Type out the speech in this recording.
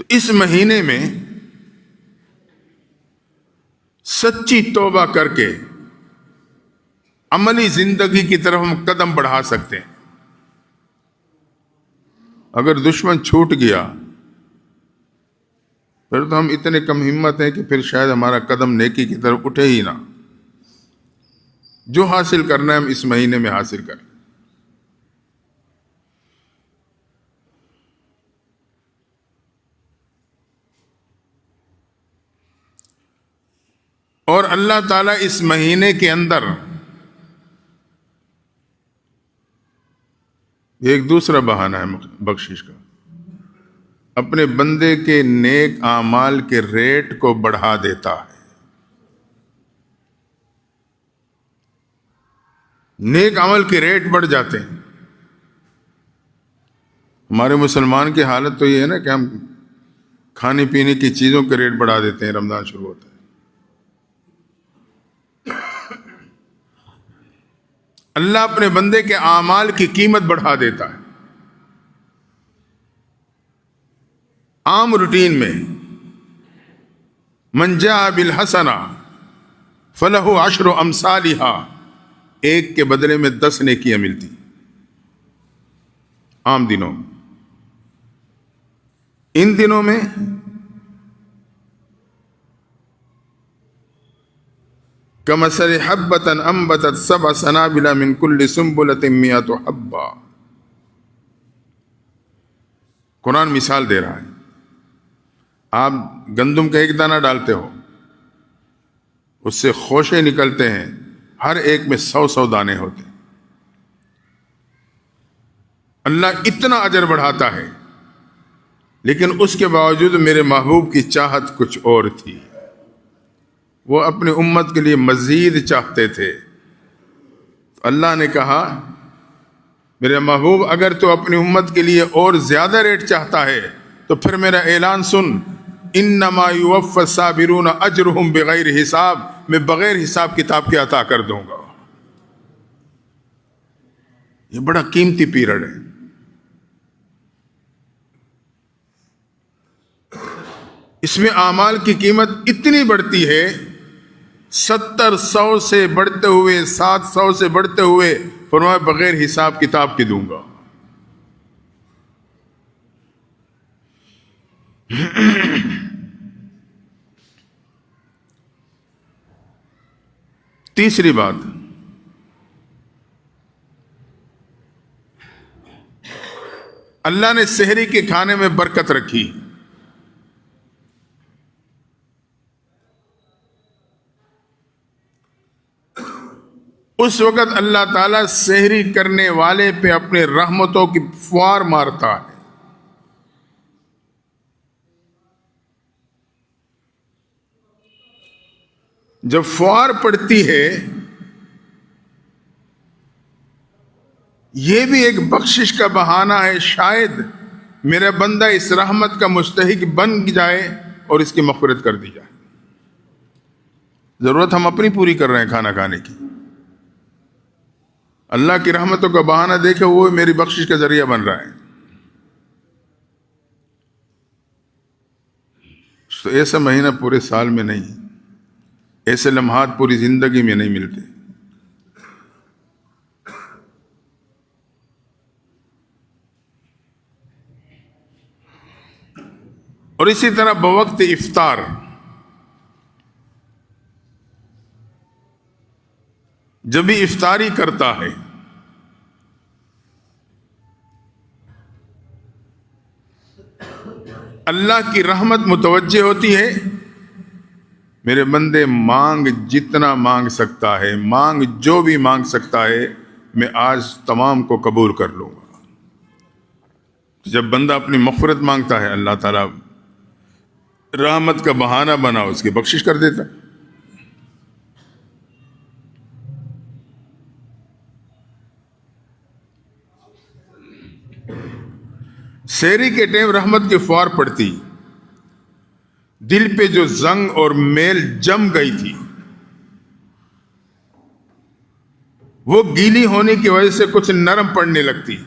تو اس مہینے میں سچی توبہ کر کے عملی زندگی کی طرف ہم قدم بڑھا سکتے ہیں۔ اگر دشمن چھوٹ گیا پھر تو ہم اتنے کم ہمت ہیں کہ پھر شاید ہمارا قدم نیکی کی طرف اٹھے ہی نہ۔ جو حاصل کرنا ہے ہم اس مہینے میں حاصل کریں۔ اور اللہ تعالیٰ اس مہینے کے اندر ایک دوسرا بہانہ ہے بخشش کا، اپنے بندے کے نیک اعمال کے ریٹ کو بڑھا دیتا ہے۔ نیک عمل کے ریٹ بڑھ جاتے ہیں۔ ہمارے مسلمان کی حالت تو یہ ہے نا کہ ہم کھانے پینے کی چیزوں کے ریٹ بڑھا دیتے ہیں، رمضان شروع ہوتا ہے۔ اللہ اپنے بندے کے اعمال کی قیمت بڑھا دیتا ہے۔ عام روٹین میں من جاء بالحسنہ فلہ عشر امثالھا، ایک کے بدلے میں 10 نیکیاں ملتی عام دنوں میں۔ ان دنوں میں کمثل حبۃ انبتت 7 سنابل من کل سنبلۃ 100 حبہ، قرآن مثال دے رہا ہے۔ آپ گندم کا ایک دانہ ڈالتے ہو، اس سے خوشے نکلتے ہیں، ہر ایک میں 100 دانے ہوتے ہیں۔ اللہ اتنا اجر بڑھاتا ہے، لیکن اس کے باوجود میرے محبوب کی چاہت کچھ اور تھی۔ وہ اپنی امت کے لیے مزید چاہتے تھے۔ اللہ نے کہا میرے محبوب اگر تو اپنی امت کے لیے اور زیادہ ریٹ چاہتا ہے تو پھر میرا اعلان سن، انما یوفی الصابرون اجرہم بغیر حساب، میں بغیر حساب کتاب کے عطا کر دوں گا۔ یہ بڑا قیمتی پیریڈ ہے۔ اس میں اعمال کی قیمت اتنی بڑھتی ہے، 70 100 سے بڑھتے ہوئے 700 سے بڑھتے ہوئے فرمایا بغیر حساب کتاب کے دوں گا۔ تیسری بات، اللہ نے سحری کے کھانے میں برکت رکھی۔ اس وقت اللہ تعالیٰ سحری کرنے والے پہ اپنے رحمتوں کی فوار مارتا ہے۔ جب فوار پڑتی ہے یہ بھی ایک بخشش کا بہانہ ہے، شاید میرا بندہ اس رحمت کا مستحق بن جائے اور اس کی مغفرت کر دی جائے۔ ضرورت ہم اپنی پوری کر رہے ہیں کھانا کھانے کی، اللہ کی رحمتوں کا بہانہ دیکھے وہ میری بخشش کا ذریعہ بن رہا ہے۔ تو ایسا مہینہ پورے سال میں نہیں، ایسے لمحات پوری زندگی میں نہیں ملتے۔ اور اسی طرح بوقت افطار، جب بھی افطاری کرتا ہے اللہ کی رحمت متوجہ ہوتی ہے، میرے بندے مانگ جتنا مانگ سکتا ہے، مانگ جو بھی مانگ سکتا ہے، میں آج تمام کو قبول کر لوں گا۔ جب بندہ اپنی مغفرت مانگتا ہے اللہ تعالیٰ رحمت کا بہانہ بنا اس کی بخشش کر دیتا ہے۔ سحری کے ٹائم رحمت کی فوار پڑتی، دل پہ جو زنگ اور میل جم گئی تھی وہ گیلی ہونے کی وجہ سے کچھ نرم پڑنے لگتی۔